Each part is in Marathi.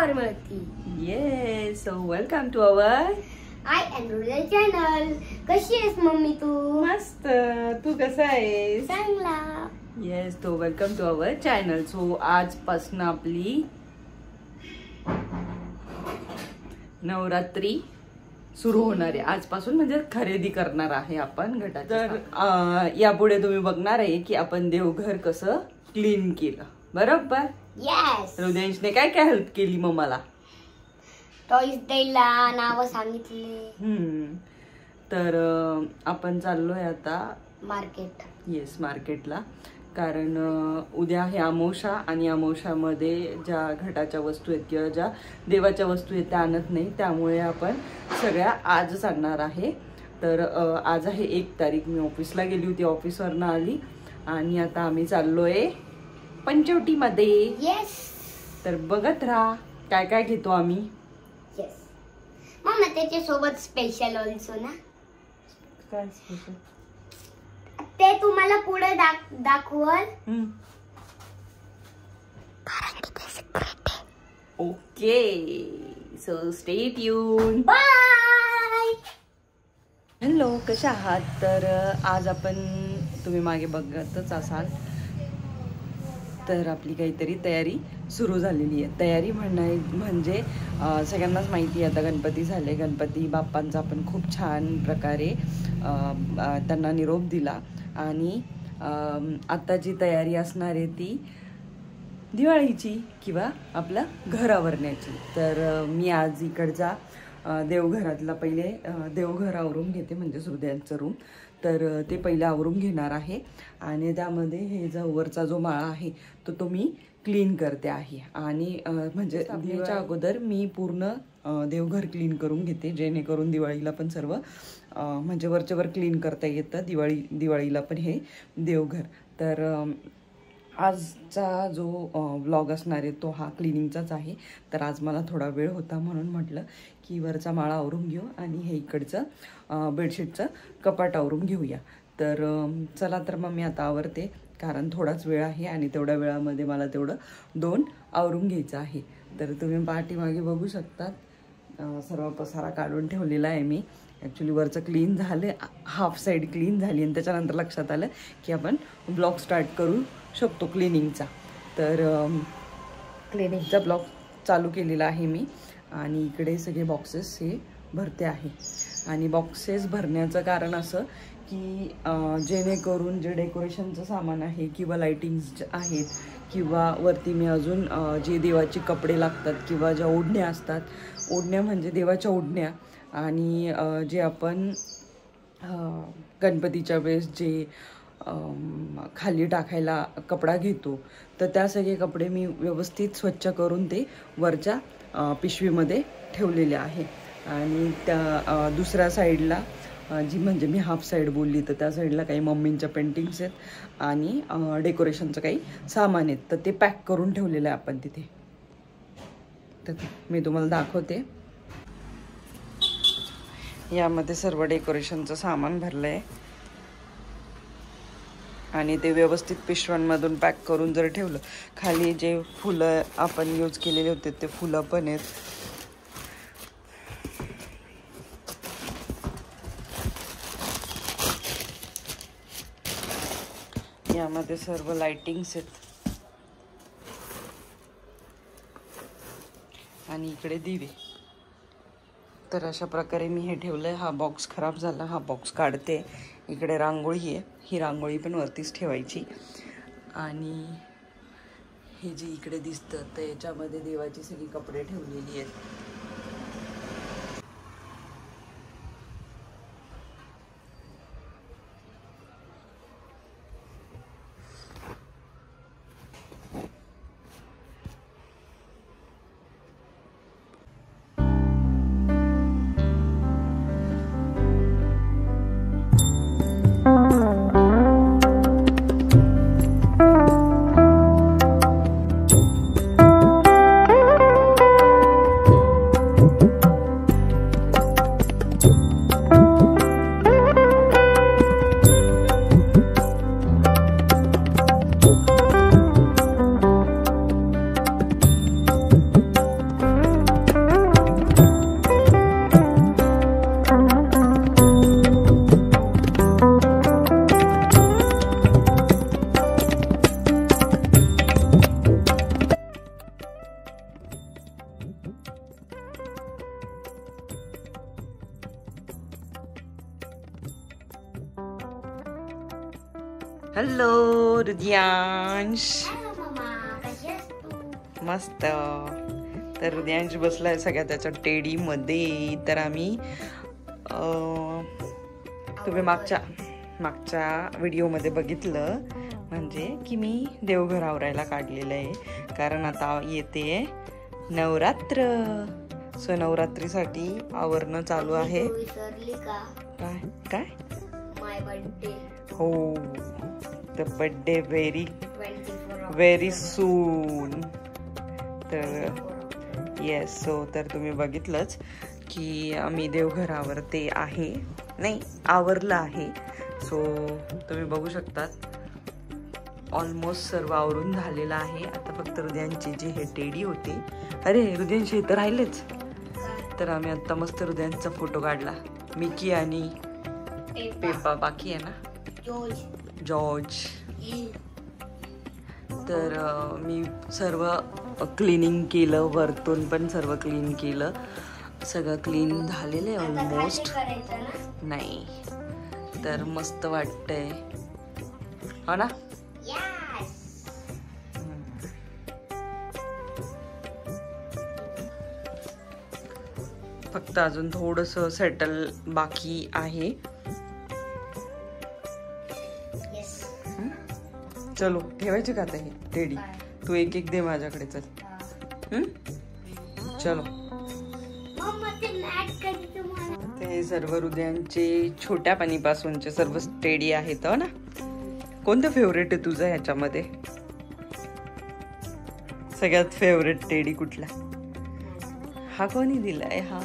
पावर मिळते. Yes, so welcome to our I enroll channel. कशी आहेस मम्मी तू? मस्त. तू कसा आहेस? चांगला. येस, तो welcome to our channel. So आजपासून आपली नवरात्री सुरू होणार आहे. आजपासून म्हणजे खरेदी करणार आहे आपण घटाची. तर यापुढे तुम्ही बघणार आहे की आपण देवघर कसं क्लीन केलं. बरोबर. येस. हृदयांशने काय काय हेल्प केली मग मला? टॉईज द्यायला, नाव सांगितले. तर आपण चाललोय आता मार्केट. येस, मार्केटला. कारण उद्या हे अमावस्या आणि अमावस्यामध्ये ज्या घटाच्या वस्तू आहेत किंवा ज्या देवाच्या वस्तू आहेत त्या आणत नाही, त्यामुळे आपण सगळ्या आजच आणणार आहे. तर आज आहे 1 तारीख. मी ऑफिसला गेली होती, ऑफिसवरनं आली आणि आता आम्ही चाललोय पंचवटीमध्ये. येस. तर बघत राहा काय काय घेतो आम्ही. येस मम्मा, त्याच्यासोबत स्पेशल ऑल्सो ना. काय स्पेशल ते तुम्हाला पुढे दाखवल. Okay, so stay tune. Bye. Hello, कशा आहात? तर आज आपण, तुम्ही मागे बघतच असाल, तर आपली काहीतरी तयारी सुरू झालेली आहे. तयारी म्हणजे सगळ्यांनाच माहिती आहे आता गणपती झाले. गणपती बाप्पांचा आपण खूप छान प्रकारे त्यांना निरोप दिला आणि आता जी तयारी असणार आहे ती दिवाळीची किंवा आपलं घर आवरण्याची. तर मी आज इकडचा देवघरातला पहिले देवघर आवरून घेते, म्हणजे हृदयांचं रूम. तर ते पहिलं आवरून घेणार आहे आणि त्यामध्ये हे जो वरचा जो माळा आहे तो मी क्लीन करते आहे. आणि म्हणजे दिवाळीच्या अगोदर मी पूर्ण देवघर क्लीन करून घेते, जेणेकरून दिवाळीला पण सर्व म्हणजे वरच्यावर क्लीन करता येतं. दिवाळीला पण हे देवघर. तर आजचा जो व्लॉग असणार आहे तो हा क्लिनिंगचाच आहे. तर आज मला थोडा वेळ होता म्हणून म्हटलं की वरचा माळा आवरून घेऊ आणि हे इकडचं बेडशीटचं कपाट आवरून घेऊया. तर चला, तर मग मी आता आवरते कारण थोडाच वेळ आहे आणि तेवढ्या वेळामध्ये मला तेवढं 2 आवरून घ्यायचं आहे. तर तुम्ही पाठीमागे बघू शकतात, सर्व पसारा काढून ठेवलेला आहे मी. ॲक्च्युली वरचं क्लीन झालं, हाफ साईड क्लीन झाली आणि त्याच्यानंतर लक्षात आलं की आपण ब्लॉग स्टार्ट करू शकतो क्लिनिंगचा. तर क्लिनिंगचा ब्लॉग चालू केलेला आहे मी आणि इकडे सगळे बॉक्सेस हे भरते आहे. आणि बॉक्सेस भरण्याचं कारण असं की जेणेकरून जे डेकोरेशनचं सामान आहे किंवा लाईटिंग्स आहेत किंवा वरती मी अजून जे देवाचे कपडे लागतात किंवा ज्या ओढण्या असतात, ओढण्या म्हणजे देवाच्या ओढण्या, आणि जे आपण गणपतीच्या वेळेस जे खाली टाकायला कपडा घेतो, तर त्या सगळे कपडे मी व्यवस्थित स्वच्छ करून ते वरच्या पिशवीमध्ये ठेवलेले आहे. आणि त्या दुसऱ्या साईडला जी म्हणजे मी हाफ साईड बोलली, तर त्या साईडला काही मम्मींच्या पेंटिंग्स आहेत आणि डेकोरेशनचं काही सामान आहेत, तर ते पॅक करून ठेवलेलं आहे आपण तिथे. तर मी तुम्हाला दाखवते. यामध्ये सर्व डेकोरेशनचं सामान भरलं आहे आणि ते व्यवस्थित पिशव्यांमधून पॅक करून जर ठेवलं. खाली जे फुलं आपण यूज केलेले होते ते फुलं पण आहेत. यामध्ये सर्व लाइटिंग्स आहेत आणि इकडे दिवे. तर अशा प्रकारे मी हे ठेवलंय. हा बॉक्स खराब झाला, हा बॉक्स काढते. इकडे रांगोळी आहे, ही रांगोळी पण वरतीच ठेवायची. आणि हे जे इकडे दिसतं तर याच्यामध्ये देवाची सगळी कपडे ठेवलेली आहेत. हॅलो हृदयांश. मम्मा कशी आहेस तू? मस्त. तर हृदयांश बसलाय सगळ्या त्याच्या टेडी मध्ये. तर आम्ही तुम्ही मागच्या व्हिडिओमध्ये बघितलं म्हणजे की मी देवघर आवरायला काढलेलं आहे, कारण आता येते नवरात्र. सो नवरात्रीसाठी आवरणं चालू आहे. तू विसरली का? काय काय? माय बर्थडे हो, द बर्थडे व्हेरी सून. तर येस, सो तर तुम्ही बघितलंच की आम्ही देवघर आवरते आहे, नाही आवरलं आहे. सो तुम्ही बघू शकतात ऑलमोस्ट सर्व आवरून झालेलं आहे. आता फक्त हृदयांचे जे हे टेडी होते, अरे हृदयांचे हे तर राहिलेच. तर आम्ही आता मस्त हृदयांचा फोटो काढला. मिकी आणि पेपा बाकी आहे ना, जॉर्ज. तर मी सर्व क्लिनिंग केलं, वरतून पण सर्व क्लीन केलं. सगळं क्लीन झालेलं आहे ऑलमोस्ट. नाही तर मस्त वाटतंय हो ना. फक्त अजून थोडस सेटल बाकी आहे. चलो ठेवायचे का आता हे टेडी? तू एक एक दे माझ्याकडे. चल चलो. ते सर्व हृदयांचे छोट्या पाणीपासूनचे सर्व टेडी आहेत हो ना. कोणतं फेवरेट आहे तुझं ह्याच्यामध्ये? सगळ्यात फेवरेट टेडी कुठला? हा कोणी दिलाय? हा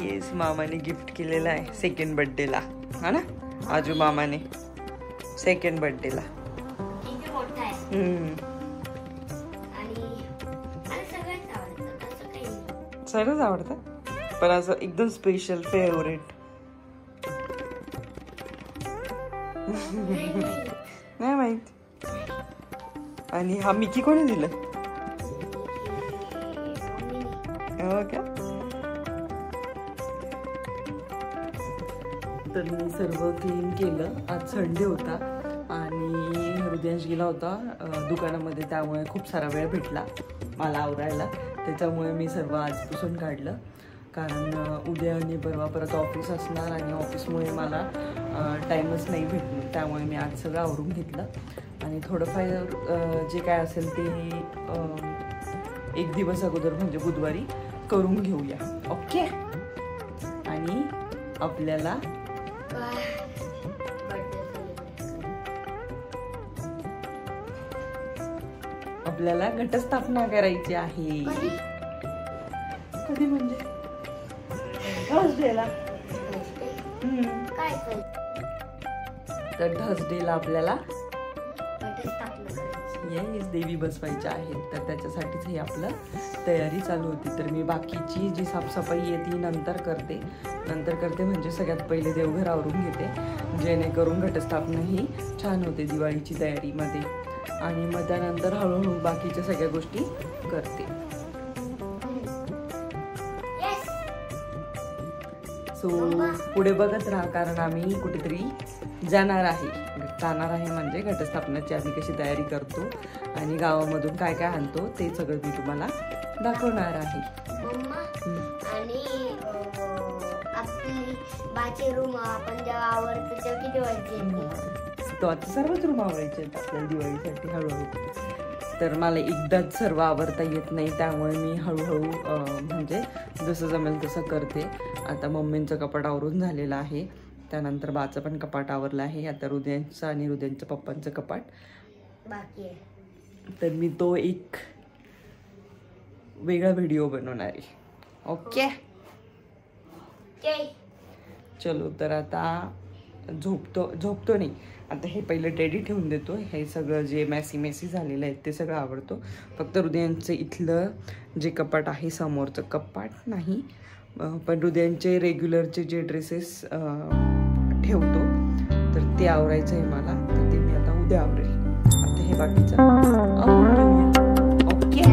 येस, मामाने गिफ्ट केलेला आहे सेकंड बर्थडेला, हा ना. आजू मामाने सेकंड बर्थडेला. सगळंच आवडतं, पण असं एकदम स्पेशल फेवरेट नाही माहित. आणि हा मिकी कोणी दिलं? हो का. तर मी सर्व क्लीन केलं. आज संडे होता आणि हृदयांश गेला होता दुकानामध्ये, त्यामुळे खूप सारा वेळ भेटला मला आवरायला. त्याच्यामुळे मी सर्व आजपासून काढलं, कारण उद्या आणि परवा परत ऑफिस असणार आणि ऑफिसमुळे मला टाईमच नाही भेटणार. त्यामुळे मी आज सगळं आवरून घेतलं आणि थोडंफार जे काय असेल ते एक दिवस अगोदर म्हणजे बुधवारी करून घेऊया. ओके. आणि आपल्याला घटस्थापना करायची आहे. कधी म्हणजे थर्सडेला. तर थर्सडेला आपल्याला येस देवी बसवायच्या आहेत. तर त्याच्यासाठीच हे आपलं तयारी चालू होती. तर मी बाकीची जी साफसफाई आहे ती नंतर करते म्हणजे सगळ्यात पहिले देवघर आवरून घेते, जेणेकरून घटस्थापना ही छान होते दिवाळीची तयारीमध्ये. आणि मग त्यानंतर हळूहळू बाकीच्या सगळ्या गोष्टी करते. सो पुढे बघत राहा, कारण आम्ही कुठेतरी जाणार आहे म्हणजे घटस्थापनाची आम्ही कशी तयारी करतो आणि गावामधून काय काय आणतो ते सगळं मी तुम्हाला दाखवणार आहे. आणि आपली बाची रूम आपण जेव्हा आवडतो तेव्हा किती वाजते? तो आता सर्वच रूम आवडायचे आहेत आपल्याला दिवाळीसाठी हळूहळू. तर मला एकदाच सर्व आवरता येत नाही, त्यामुळे मी हळूहळू म्हणजे जसं जमेल तसं करते. आता मम्मींचं कपाट आवरून झालेलं आहे, त्यानंतर बाचं पण कपाट आवरलं आहे. आता हृदयांचं आणि हृदयांच्या पप्पांचं कपाट बाकी आहे. तर मी तो एक वेगळा व्हिडिओ बनवणार आहे. ओके चलो. तर आता झोपतो नाही, आता हे पहिलं टेडी ठेवून देतो. हे सगळं जे मेसी झालेलं आहे ते सगळं आवडतो. फक्त हृदयांचं इथलं जे कपाट आहे, समोरचं कपाट नाही, पण हृदयांचे रेग्युलरचे जे ड्रेसेस ठेवतो तर ते आवरायचं आहे मला. तर ते मी आता उद्या आवरेल. आता हे बाकीचं आवरून घेऊया. ओके.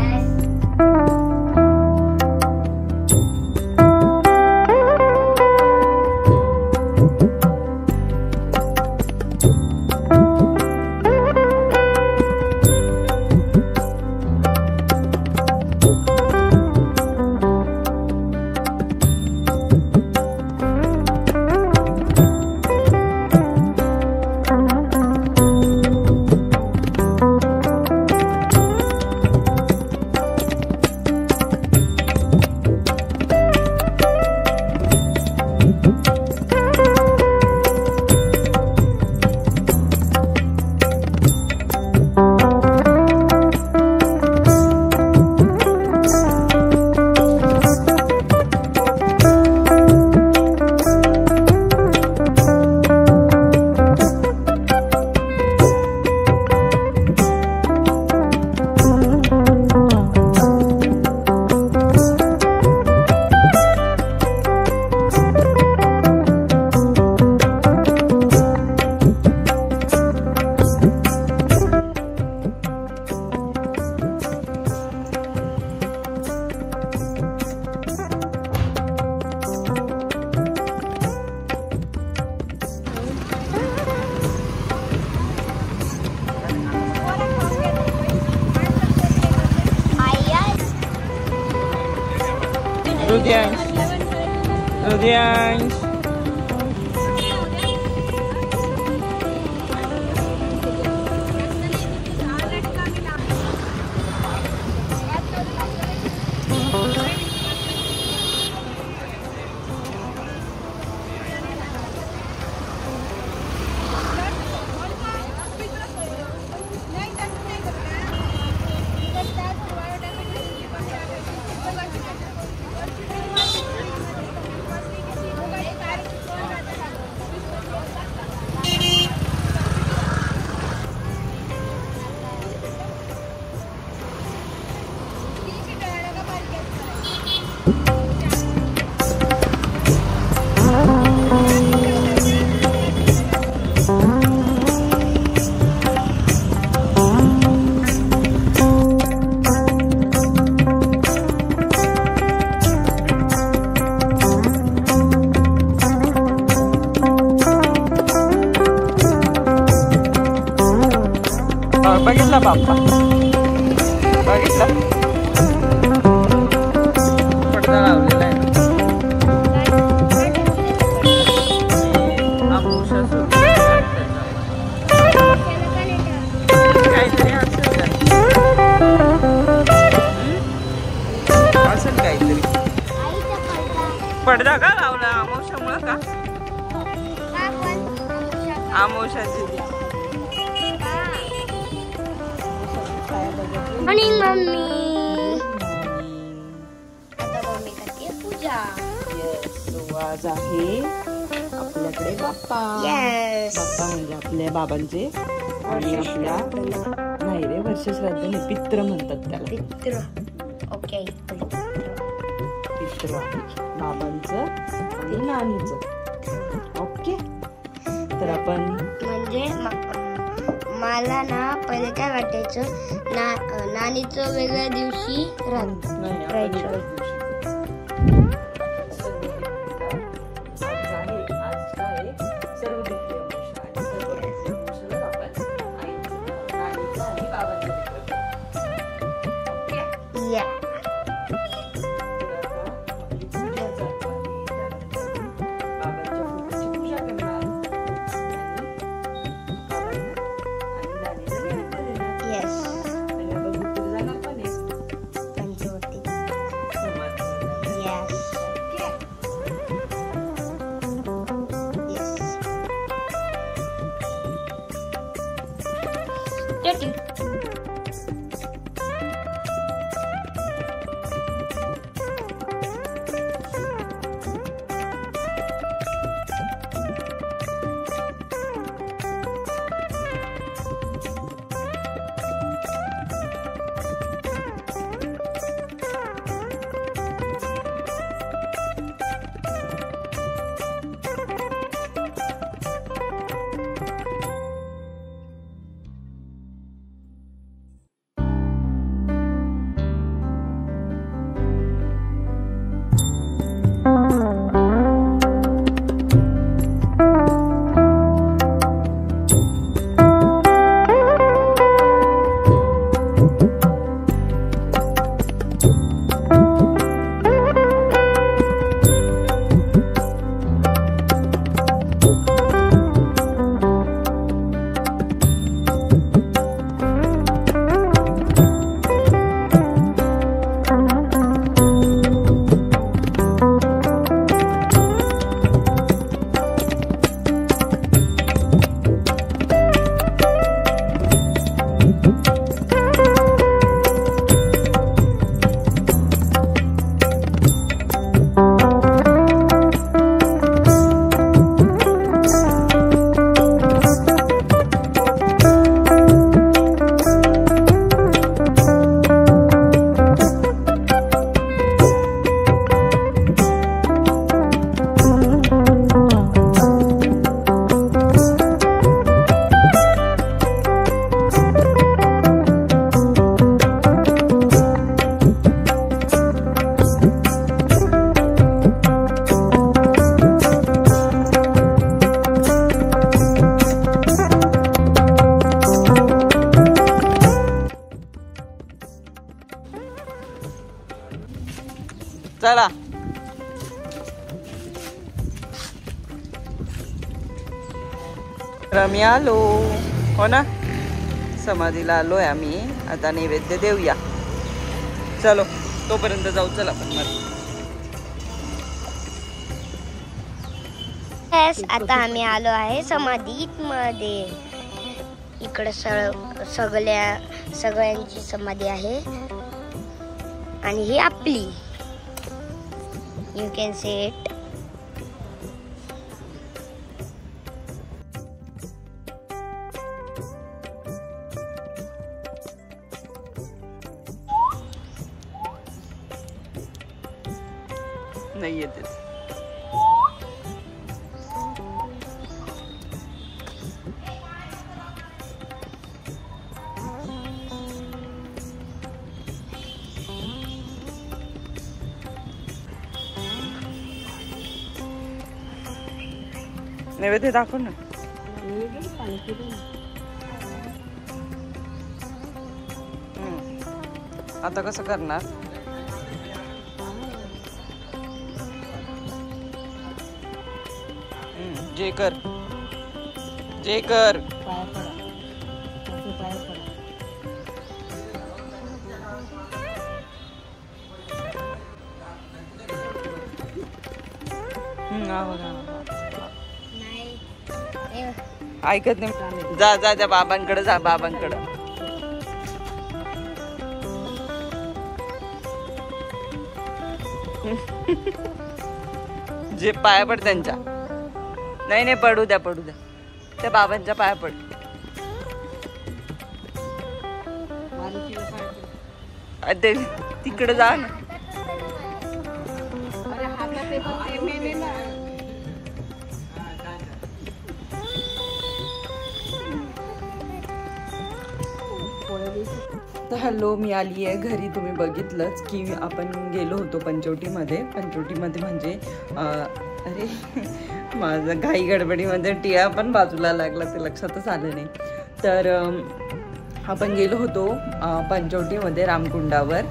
हृदयांश हृदयांश बघितला बाप्पा बघितला पडदा लावलेला आहे काहीतरी असेल काहीतरी पडदा का लावला अमावस्यामुळं का अमावस्याची आणि मम्मी आता मम्मी करते पूजा. आज आहे आपल्याकडे बाप्पा. बाप्पा म्हणजे आपल्या बाबांचे आणि आपल्या नाही रे वर्षश्राद्ध नाही पित्र म्हणतात त्याला. पित्र ओके पित्र बाबांचं आणि नानीचं. ओके तर आपण म्हणजे मला ना पहिले काय वाटायचं नानीचं वेगळ्या दिवशी राहायचं. चला तर आम्ही आलो हो ना, समाधीला आलोय आम्ही. आता नैवेद्य देऊया. चलो तोपर्यंत जाऊ. चला आपण मग. आता आम्ही आलो आहे समाधीत मध्ये. इकडे सगळ्यांची समाधी आहे आणि ही आपली. You can say it. नाही येते. नैवेद्य दाखव ना. आता कसं करणार? जे कर. ऐकत नाही. जा जा त्या बाबांकडे जा. बाबांकडे जे पाया पड त्यांच्या. नाही नाही, पडू द्या पडू द्या. त्या बाबांच्या पाया पड. तिकडे जा ना. तर हॅलो, मी आली आहे घरी. तुम्ही बघितलंच की आपण गेलो होतो पंचवटीमध्ये. म्हणजे अरे माझं घाई गडबडीमध्ये टिया पण बाजूला लागला, ते लक्षातच आलं नाही. तर आपण गेलो होतो पंचवटीमध्ये रामकुंडावर.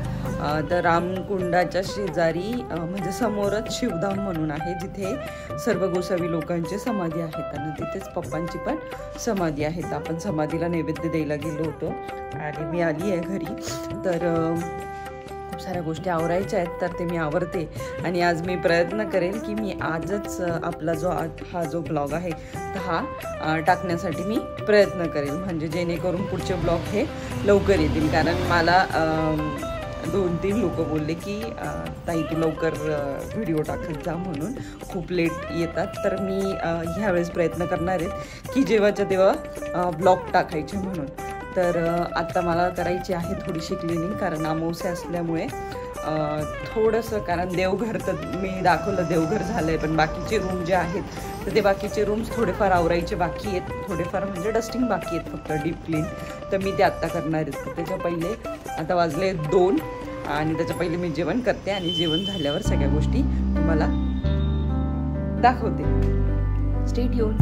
तर रामकुंडाच्या शेजारी म्हणजे समोरच शिवधाम म्हणून आहे, जिथे सर्व गोसावी लोकांची समाधी आहेत आणि तिथेच पप्पांची पण समाधी आहे. तर आपण समाधीला नैवेद्य द्यायला गेलो होतो आणि मी आली आहे घरी. तर खूप साऱ्या गोष्टी आवरायच्या आहेत, तर ते मी आवरते. आणि आज मी प्रयत्न करेन की मी आजच आपला हा जो ब्लॉग आहे तर हा टाकण्यासाठी मी प्रयत्न करेन, म्हणजे जेणेकरून पुढचे ब्लॉग हे लवकर येतील. कारण मला 2-3 लोक बोलले की ताई तू लवकर व्हिडिओ टाकत जा म्हणून, खूप लेट येतात. तर मी ह्यावेळेस प्रयत्न करणार आहे की जेव्हाच्या तेव्हा ब्लॉग टाकायचे म्हणून. तर आत्ता मला करायची आहे थोडीशी क्लिनिंग, कारण अमावस्या असल्यामुळे थोडंसं. कारण देवघर तर मी दाखवलं, देवघर झालं आहे, पण बाकीचे रूम जे आहेत तर ते बाकीचे रूम्स थोडेफार आवरायचे बाकी आहेत. थोडेफार म्हणजे डस्टिंग बाकी आहेत, फक्त डीप क्लीन. तर मी ते आत्ता करणार आहेत. तर त्याच्या पहिले आता वाजले 2 आणि त्याच्या पहिले मी जेवण करते आणि जेवण झाल्यावर सगळ्या गोष्टी तुम्हाला दाखवते. Stay tune.